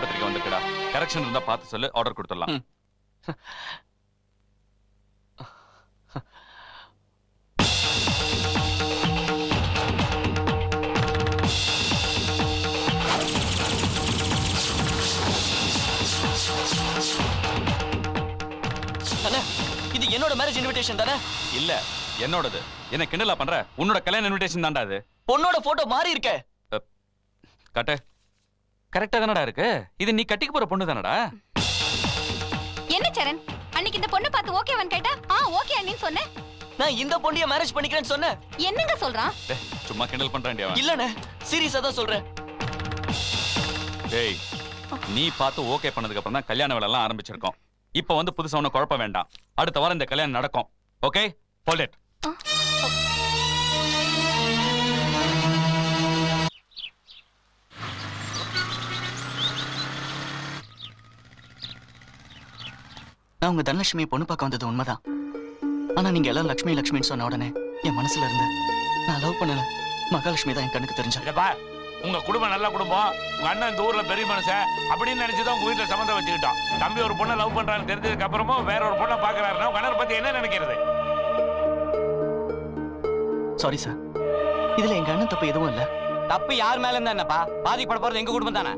பத்திரிக்கை வந்துருக்குடா. கரெக்ஷன் இருந்தா பார்த்து சொல்லு, ஆர்டர் கொடுத்துடலாம். அண்ணா, இது என்னோட மேரேஜ் இன்விடேஷன் தானே? இல்ல, என்னோடது. என்ன கிண்டலா பண்ற? உன்னோட கல்யாண இன்விடேஷன் தான்டா அது. பொண்ணோட போட்டோ மாறி இருக்க. காட்டு. கரெக்டா தானடா இருக்கு. இது நீ கட்டிக்க போற பொண்ணு தானடா. என்ன சரண், அன்னைக்கு இந்த பொண்ணு பார்த்து ஓகேவான்னு கேட்டா ஓகே அண்ணின்னு சொன்னேன். நான் இந்த பொண்ணைய மேரேஜ் பண்ணிக்கிறேன்னு சொன்னேன். என்னங்க சொல்றான்? சும்மா கிண்டல் பண்றான்டி அவன். இல்லண்ணே, சீரியஸா தான் சொல்றேன். டேய், நீ பார்த்து ஓகே பண்ணதுக்கு அப்புறம் தான் கல்யாண வேலை எல்லாம் ஆரம்பிச்சிருக்கோம். இப்ப வந்து புதுசா ஒண்ணு குழப்ப வேண்டாம். அடுத்த வாரம் இந்த கல்யாணம் நடக்கும். Okay, hold it. நான் உங்க தனலட்சுமி பொண்ணு பார்க்க வந்தது உண்மைதான். ஆனா நீங்க எல்லாம் லட்சுமி லட்சுமின்னு சொன்ன உடனே என் மனசுல இருந்து நான் லவ் பண்ணல மகாலட்சுமி தான் என் கண்ணுக்கு தெரிஞ்சா. உங்க குடும்பம் நல்ல குடும்பம், உங்க அண்ணன் இந்த ஊர்ல பெரிய மனுஷன் அப்படின்னு நினைச்சுதான் உங்க வீட்டுல சம்மந்தம் வச்சுக்கிட்டோம். தம்பி ஒரு பொண்ணை லவ் பண்றான்னு தெரிஞ்சதுக்கு அப்புறமும் வேற ஒரு பொண்ணை பாக்குறாருன்னா உங்க அண்ணன் பத்தி என்ன நினைக்கிறது? சாரி சார், இதுல எங்க அண்ணன் தப்பு எதுவும் இல்ல. தப்பு யார் மேல இருந்தா என்னப்பா? பாதிக்கப்பட போறது எங்க குடும்பம் தானே.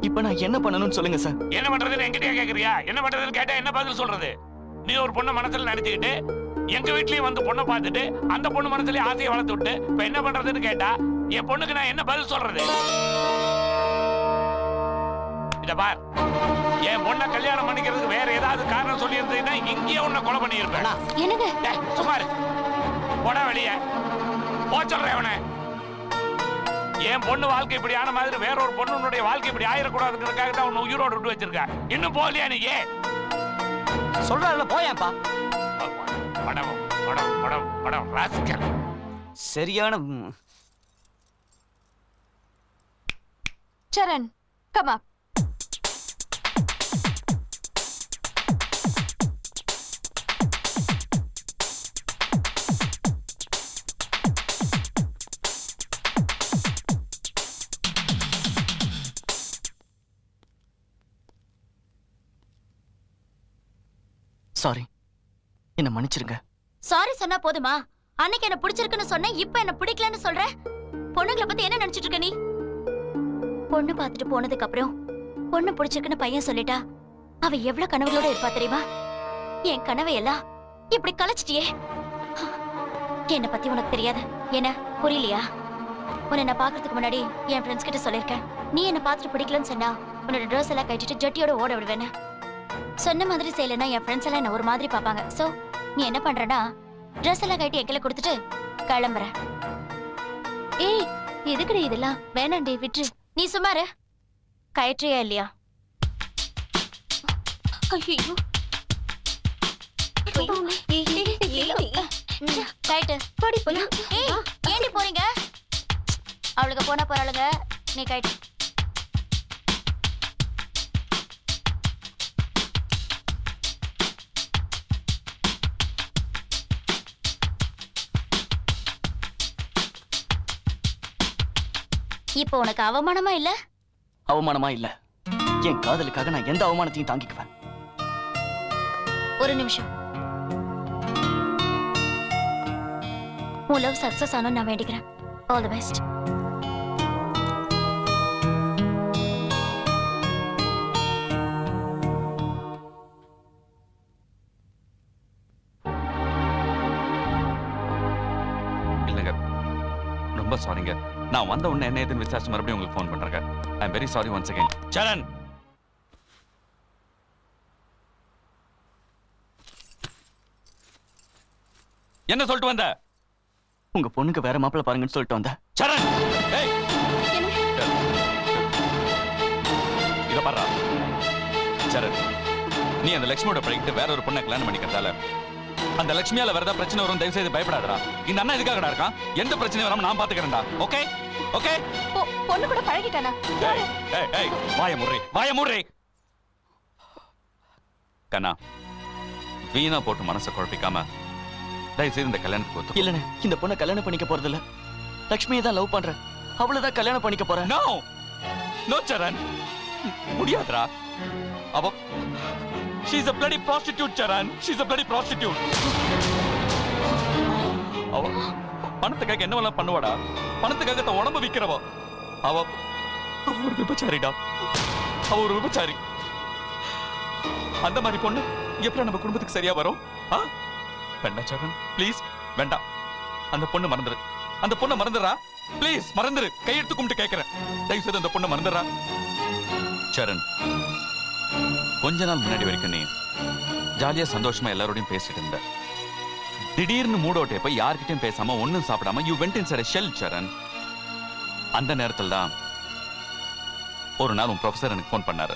இப்ப நான் என்ன பண்ணணும்னு சொல்லுங்க சார். என்ன பண்றதுன்னு என்கிட்டயா கேக்குறியா? என்ன பண்றதுன்னு கேட்டா என்ன பதில் சொல்றது? நீ ஒரு பொண்ணை மனசுல நினைச்சுக்கிட்டு எங்க வீட்லயும் வந்து பொண்ணை பார்த்துட்டு அந்த பொண்ணு மனசுலயே ஆசையை வளர்த்து விட்டு இப்ப என்ன பண்றதுன்னு கேட்டா என் பொண்ணுக்கு நான் என்ன பதில் சொல்றது? இத பார், என் பொண்ணை கல்யாணம் பண்ணிக்கிறதுக்கு வேற ஏதாவது காரணம் சொல்லி இருந்தீங்கன்னா இங்கேயே உன்னை கொலை பண்ணி இருப்பேன். என்னங்க சுமார் போடா வெளியே போ சொல்றேன் அவனை. என் பொண்ணு வாழ்க்கை இப்படி ஆன மாதிரி வேற ஒரு பொண்ணுடைய வாழ்க்கை இப்படி ஆயிடக்கூடாதுங்கிறதுக்காக தான் உன்னை உயிரோடு விட்டு வச்சிருக்க. இன்னும் போலியா நீ? சொல்றல போயேப்பா. படம் படம் படம் படம் ராஸ்கல். சரியான சரண், கம் அப். சாரி, என்ன மன்னிச்சிருங்க. சாரி சொன்னா போதுமா? அன்னைக்கு என்ன பிடிச்சிருக்குன்னு சொன்னேன், இப்ப என்ன பிடிக்கலன்னு சொல்ற. பொண்ணுங்களை பத்தி என்ன நினைச்சிட்டு இருக்க நீ? பொண்ணு பார்த்துட்டு போனதுக்கு அப்புறம் பொண்ணு பிடிச்சிருக்குன்னு பையன் சொல்லிட்டா அவ எவ்வளவு கனவுகளோட இருப்பா தெரியுமா? என் கனவை எல்லாம் இப்படி கலைச்சிட்டியே. என்ன பத்தி உனக்கு தெரியாது. என்ன புரியலையா? உன்னை நான் பாக்குறதுக்கு முன்னாடி என் ஃப்ரெண்ட்ஸ் கிட்ட சொல்லிருக்கேன், நீ என்ன பார்த்துட்டு பிடிக்கலன்னு சொன்னா உன்னோட ட்ரெஸ் எல்லாம் கட்டிட்டு ஜட்டியோட ஓட விடுவேன்னு. சொன்ன மாதிரி செய்யலன்னா என் ஃப்ரெண்ட்ஸ் எல்லாம் என்ன ஒரு மாதிரி பாப்பாங்க. சோ நீ என்ன பண்றனா, ட்ரெஸ் எல்லாம் கட்டி எங்களை கொடுத்துட்டு கிளம்புற. ஏய், எதுக்குடி இதெல்லாம்? வேணாண்டி, விட்டு. நீ சும்மாரு. கயற்றியா இல்லையா? ஐயோ, கயிட்டு. ஏய், ஏண்டி போறீங்க? அவளுக்கு போனா போறாளுங்க, நீ கயிட்டு. இப்போ உனக்கு அவமானமா இல்ல? அவமானமா இல்ல. என் காதலுக்காக நான் எந்த அவமானத்தையும் தாங்கிக்குவேன். ஒரு நிமிஷம். உன் லவ் சக்சஸ் ஆனும் நான் வேண்டிக்கிறேன். All the best. இல்லங்க, ரொம்ப சாரிங்க. நான் வந்த உடனே என்ன ஏதுன்னு விசாரிச்சு மறுபடியும் உங்களுக்கு ஃபோன் பண்றேன். I am very sorry once again. Charan, என்ன சொல்லிட்டு வந்த? உங்க பொண்ணுக்கு வேற மாப்பிள்ள பாருங்கன்னு சொல்லிட்டு வந்த. சரண், ஏய், இத பாரு சரண், நீ அந்த லட்சுமியோட பழகிட்டு வேற ஒரு பொண்ணை கல்யாணம் பண்ணிக்கிறதால அந்த லட்சுமியால வேற ஏதாவது பிரச்சனை வரும், தயவு செய்து பயப்படாதடா. இந்த அண்ணா இதுக்காகடா இருக்கான். எந்த பிரச்சனையும் வராம நான் பாத்துக்கிறேன்டா. Okay okay? பொண்ணு கூட பழகிட்டானா? ஏய் ஏய் ஏய், வாய மூடுறே. கண்ணா, வீணா போட்டு மனசை குழப்பிக்காம தயவு செய்து இந்த கல்யாணத்துக்கு ஒத்து. இல்லண்ணே, இந்த பொண்ணை கல்யாணம் பண்ணிக்க போறது இல்ல. லட்சுமியை தான் லவ் பண்றேன். அவளதான் கல்யாணம் பண்ணிக்க போறேன். நோ நோ சரண், முடியாதுடா. அவ she's a bloody prostitute, Charan. she's a bloody prostitute. அவ பணத்துக்காக என்னவெல்லாம் பண்ணுவாடா? பணத்துக்காக தன் உடம்பு விக்கிறவ. அவ ஒரு விபச்சாரிடா. அவ ஒரு விபச்சாரி. அந்த மாதிரி பொண்ணு எப்படி நம்ம குடும்பத்துக்கு சரியா வரும்? வேண்டாம் சரண், ப்ளீஸ் வேண்டாம். அந்த பொண்ணு மறந்துரு. அந்த பொண்ணை மறந்துடுறா. ப்ளீஸ் மறந்துரு. கையெடுத்து கும்பிட்டு கேட்கிறேன். தயவு செய்து அந்த பொண்ணை மறந்துடுறா. சரண், கொஞ்ச நாள் முன்னாடி வரைக்கும் நீ ஜாலியா சந்தோஷமா எல்லாரோடையும் பேசிட்டு இருந்த. திடீர்னு மூட் அவுட் போய் யார்கிட்டயும் பேசாம ஒன்னும் சாப்பிடாம you went inside a shell, சரண். அந்த நேரத்தில் தான் ஒரு நாள் உன் ப்ரொஃபசர் எனக்கு ஃபோன் பண்ணாரு.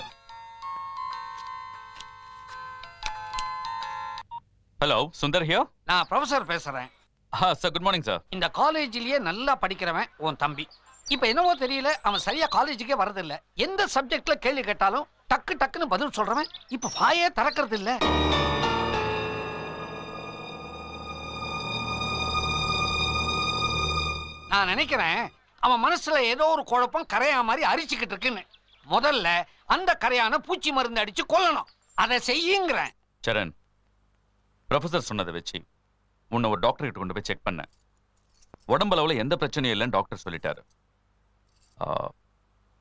Hello, Sundar here. நான் ப்ரொஃபசர் பேசுறேன். Sir, good morning sir. இந்த காலேஜ்லயே நல்லா படிக்கிறவன் உன் தம்பி. இப்ப என்னவோ தெரியல, அவன் சரியா காலேஜுக்கே வரதில்ல. எந்த சப்ஜெக்ட்ல கேள்வி கேட்டாலும் டக்கு டக்குன்னு பதில் சொல்றவன் இப்ப வாயே திறக்கிறது இல்ல. நான் நினைக்கிறேன் அவன் மனசுல ஏதோ ஒரு குழப்பம் கரையா மாதிரி அரிச்சுக்கிட்டு இருக்குன்னு. முதல்ல அந்த கரையான பூச்சி மருந்து அடிச்சு கொல்லணும். அதை செய்யுங்கிறேன். சரண், ப்ரொஃபசர் சொன்னதை வச்சு உன்னை ஒரு டாக்டர் கிட்ட கொண்டு போய் செக் பண்ணேன். உடம்பளவில் எந்த பிரச்சனையும் இல்லைன்னு டாக்டர் சொல்லிட்டாரு.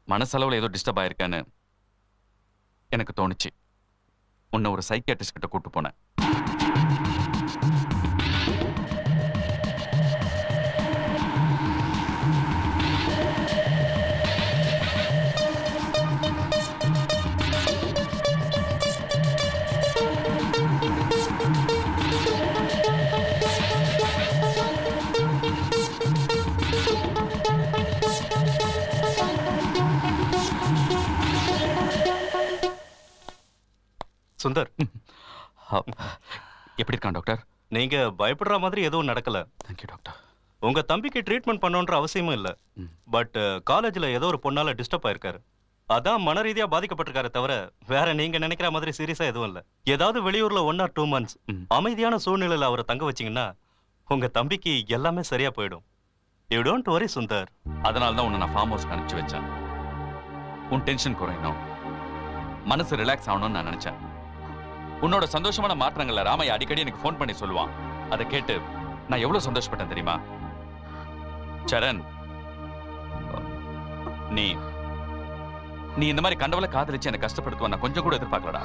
மனசளவில் ஏதோ டிஸ்டர்ப் ஆயிருக்கான்னு எனக்கு தோணுச்சு. உன்னை ஒரு சைக்கியாட்ரிஸ்ட் கிட்ட கூட்டு போனேன். சுந்தர், எப்படி இருக்கான் டாக்டர்? நீங்க பயப்படுற மாதிரி எதுவும் நடக்கல. Thank you doctor. உங்க தம்பிக்கு ட்ரீட்மெண்ட் பண்ணணுன்ற அவசியமும் இல்ல. பட் காலேஜ்ல ஏதோ ஒரு பொண்ணால டிஸ்டர்ப் ஆயிருக்காரு. அதான் மன ரீதியா பாதிக்கப்பட்டிருக்காரு தவிர வேற நீங்க நினைக்கிற மாதிரி சீரியஸா எதுவும் இல்ல. ஏதாவது வெளியூர்ல 1 or 2 months அமைதியான சூழ்நிலையில அவரை தங்க வச்சீங்கன்னா உங்க தம்பிக்கு எல்லாமே சரியா போயிடும். You don't worry Sundar. அதனால தான் உன்னை நான் ஃபார்ம் ஹவுஸ்க்கு அனுப்பிச்சு வச்சேன். உன் டென்ஷன் குறையணும், மனசு ரிலாக்ஸ் ஆகணும்னு நான் நினைச்சேன். உன்னோட சந்தோஷமான மாற்றங்கள்ல ராமையா அடிக்கடி எனக்கு ஃபோன் பண்ணி சொல்லுவான். அதை கேட்டு நான் எவ்வளவு சந்தோஷப்பட்டேன் தெரியுமா? சரண், நீ இந்த மாதிரி கண்டவளை காதலிச்சு என்னை கஷ்டப்படுத்துவ நான் கொஞ்சம் கூட எதிர்பார்க்கலடா.